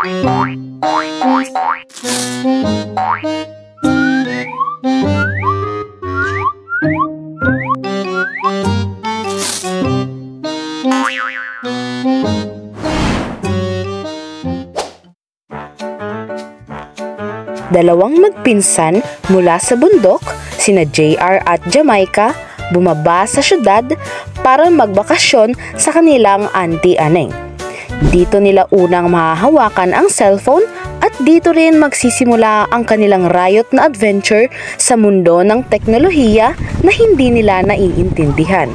Dalawang magpinsan mula sa bundok, sina JR at Jamaica, bumaba sa syudad para magbakasyon sa kanilang Auntie Aneng. Dito nila unang mahahawakan ang cellphone at dito rin magsisimula ang kanilang riot na adventure sa mundo ng teknolohiya na hindi nila naiintindihan.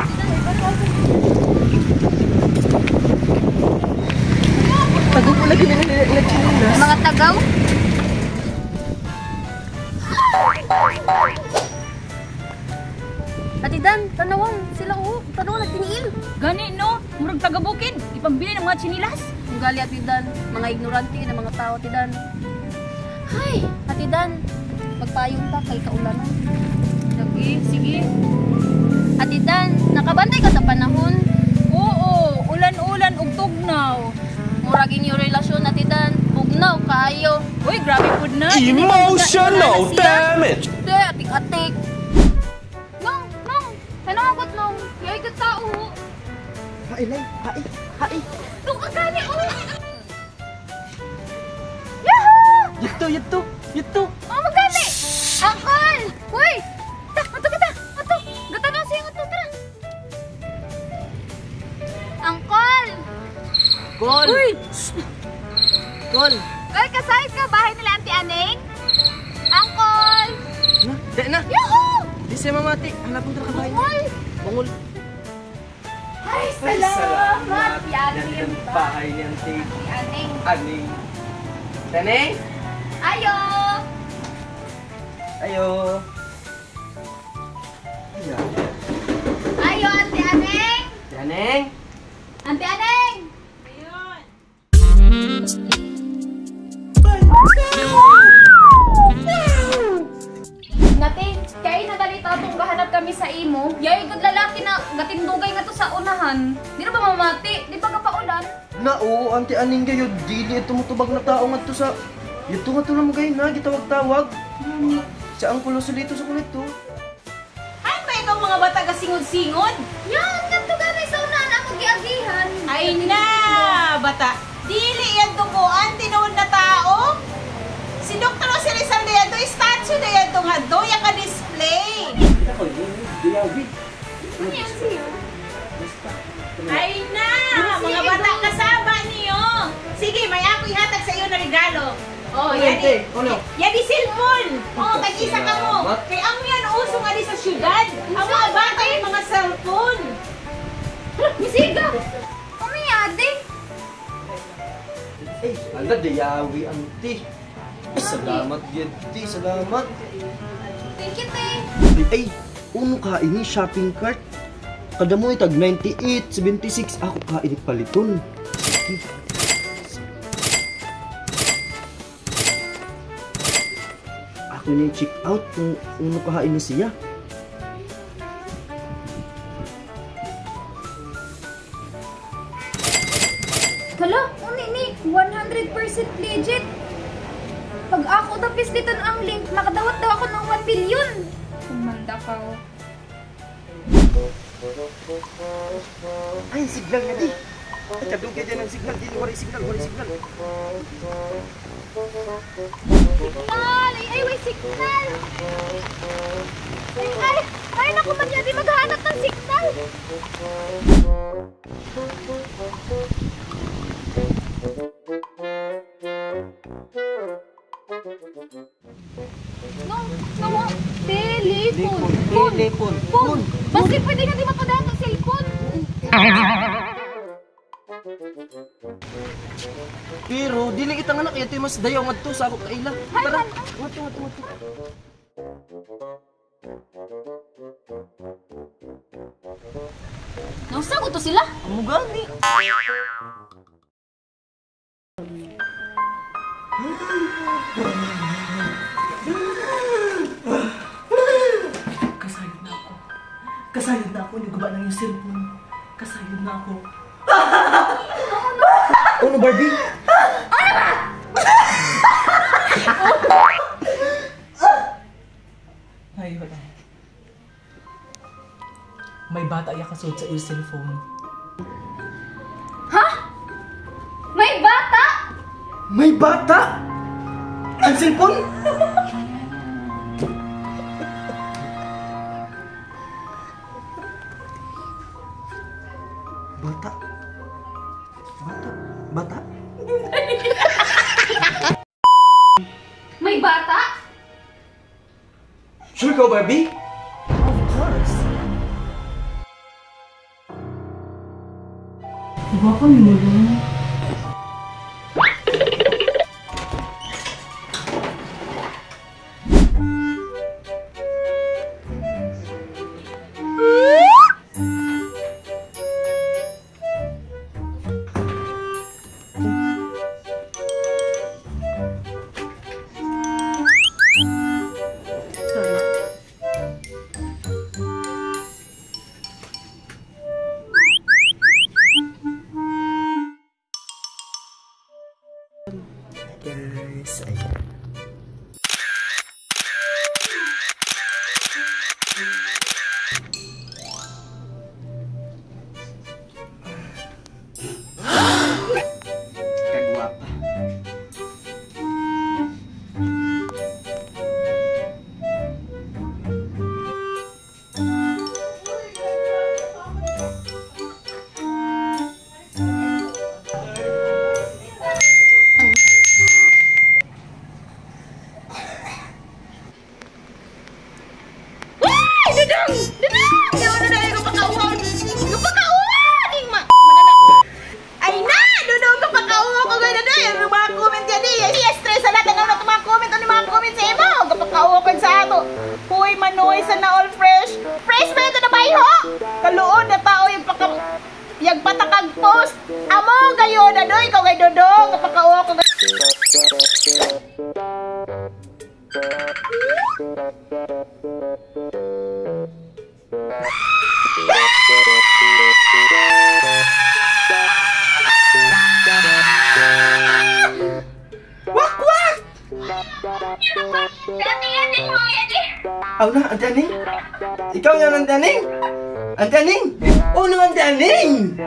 Mga tagaw? Ati Dan, tanawang sila tanawang nagtiniil. Gani no, murag taga-bukid, ipambili ng mga chinilas. Ang gali Ati Dan, mga ignorante na mga tao Ati Dan. Hay, Ati Dan, magpayong ta kay kaulanan. Sige. Ati Dan, nakabantay ka sa panahon? Oo, ulan-ulan ug tugnaw. Murag inyong relasyon Ati Dan, bugnaw kayo. Uy, grabe pud na. Emotional damage! Hindi, atik-atik. Nong, tanawang nong, yay ka tao. Hailay, hai. Tung ka gani, Yahoo! Yuto. Oh, magani! Angkol! Uy! Ato! Gata na siya ato, tara! Angkol! Gol! Uy! Gol! Uy, kasahit ka bahay nila Auntie Aneng? Angkol! Na! Yahoo! Di siya mamati. Hanapin ka kabahay. Bungol. Ay, salamat! Yanim ba? Bahay ni Auntie Aneng. Aneng. Taneng? Ayo! Ayo. Ayo, Auntie Aneng! Taneng? Auntie Aneng! Nati, kaya nagalita itong bahanap kami sa imo. Yay, good lalaki na gatindugay nga to sa unahan. Di na ba mamati? Di ba kapaulan? Na, oo, Auntie Aneng kayo. Dili ito mutubag na tao nga to sa... Ito nga to na mo kayo na, gitawag-tawag. Sa ang kulo sa dito sa kulit to. Ay, ba ikaw mga bata kasingod-singod? Yan, ganito gamay sa unahan ako giagihan. Ay na, bata. Dili yan tukuan, tinuod na tao. Si Dr. Jose Rizal na yan, statue na yan nga, doya ka display. Ako yun, diyawi. Ano yan siya? Ay na, mga bata kasaba niyo. Sige, may ako ihatag sa iyo na regalo. Oh, yan eh. Yan di cellphone. Oh, kag-isa ka mo. Kaya ang yan uso nga di sa syudad. Ang mga bata yung mga cellphone. Misiga! Ano yade? Eh, ala, diyawi, Auntie. Salamat, Yeti. Salamat. Thank you, te. Ay, uno ka ini shopping cart. Kada mo itag 98, 76. Ako ka ini paliton. Ako ni check out kung uno ka ini siya. Hala, ni 100% legit. Pag ako tapis dito ang link, makadawat daw ako ng 1 billion. Kumanda ka. Ay, signal na di. Ay, kadugay din ang signal. Di, wala signal. Signal! Ay, wait, signal! Ay, naku man yan, di maghanap ng signal! No, Phone! Basta pwede nga di mapadaan ng cellphone! Pero, dili kitang anak. Ito yung mas dayaw nga to sa ako kaila. Tara, wato. Nausa ko to sila? Amo gani. Kasayod na ako. Hindi guba ng yung cellphone. Kasayod na ako. Ano, Barbie? Ano ba? bata iya kasud sa iyong cellphone. Ha? May bata? May bata? Ang cellphone? Bata? Bata? Bata? May bata? Sure ka, Barbie? Of course. Diba ka mo lang? Guys, ayan. Kagwapa. Huy, manoy sa na all fresh. Fresh ba ito na bayho? Kaluon na tao yung yung patakag post. Amo gayo na doy, ikaw kay Dodong. Kapakauwa ko. Wak! Wak! Aw na, Ante Aning? Ikaw yan, Ante Aning? Ante Aning? Oh, no, Ante Aning!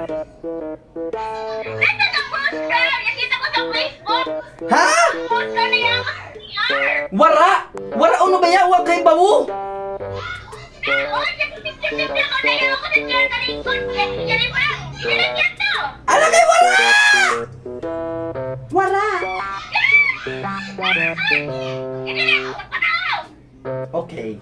Ha? Wara! Wara ano ba ya? Wag kay bawo! Ala kay wara! Wara! Okay.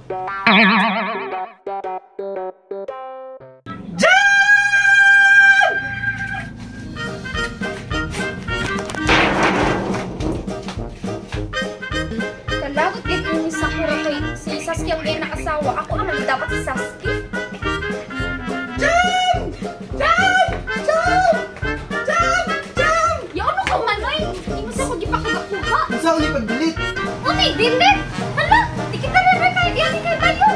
Kalagot din yung Sakura kay si Sasuke ang kaya nakasawa. Ako naman dapat si Sasuke. Jam! Jam! Jam! Jam! Jam! Ya ano ka manoy? Hindi mo sa ko di pa kagakuha. Masa uli pag-delete? Unay, dilit! Hala! Di kita na rin kayo. Di kay bayo.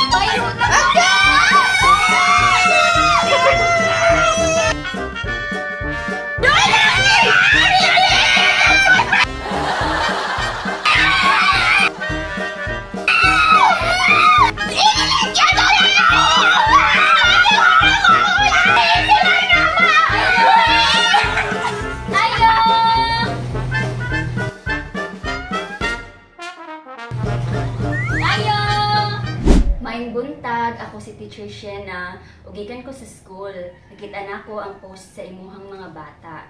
Bayo na ka! Maayong buntag, ako si Teacher Shena. Ugikan ko sa school. Nakita na ko ang post sa imuhang mga bata.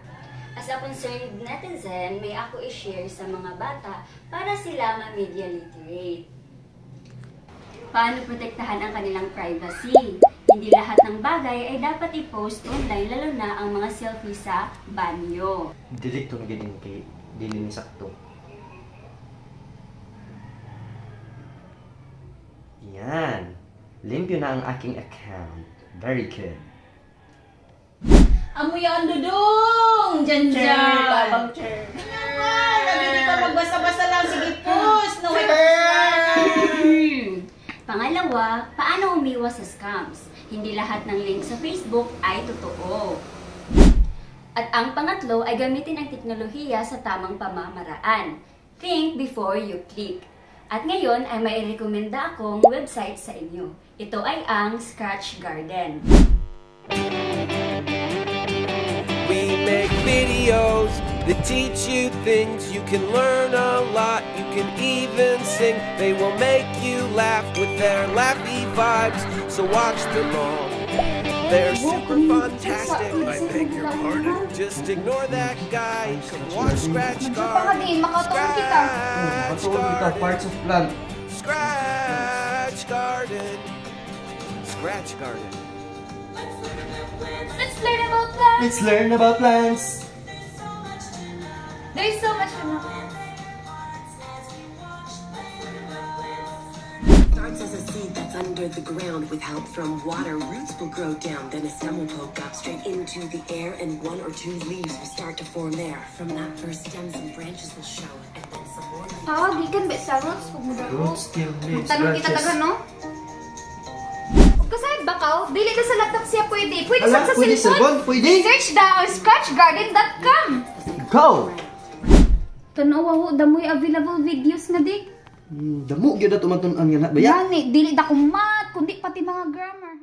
As a concerned netizen, may ako i-share sa mga bata para sila ma-media literate. Paano protektahan ang kanilang privacy? Hindi lahat ng bagay ay dapat i-post online, lalo na ang mga selfie sa banyo. Delete to na ganyan kay dili ni sakto. Yan. Limpyo na ang aking account. Very good. Amoy ang Dodong! Diyan dyan! Tabang chair! Hindi ka magbasa-basa lang. Sige, post! No, Pangalawa, paano umiwas sa scams? Hindi lahat ng link sa Facebook ay totoo. At ang pangatlo ay gamitin ang teknolohiya sa tamang pamamaraan. Think before you click. At ngayon ay may rekomenda akong website sa inyo. Ito ay ang Scratch Garden. We make videos that teach you things. You can learn a lot, you can even sing. They will make you laugh with their laughy vibes. So watch them all. They're super fantastic. I beg your pardon. Just ignore that guy. Watch Scratch Garden. Scratch Garden. Parts of plant. Scratch Garden. Scratch Garden. Let's learn about plants. Let's learn about plants. There's so much to know. Starts as a seed that's under the ground. With help from water, roots will grow down. Then a stem will poke up straight into the air, and 1 or 2 leaves will start to form there. From that first stem, some branches will show, and then some more. Gikan ba sa roots? Roots, still leaves, Tanong kita taga, no? Kasayad ba ka? Dili na sa laptop siya pwede. Pwede Ala, sa pwede cellphone. cellphone, pwede. Search the scratchgarden.com. Go! Tanawa ho, damoy available videos nga di. Damo gyud ato matun-an nga na baya. Gani, dili da ko math, kundi pati mga grammar.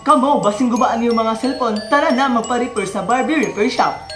Kamo, basing gubaan yung mga cellphone. Tara na, magpa-repair sa Barbie Repair Shop.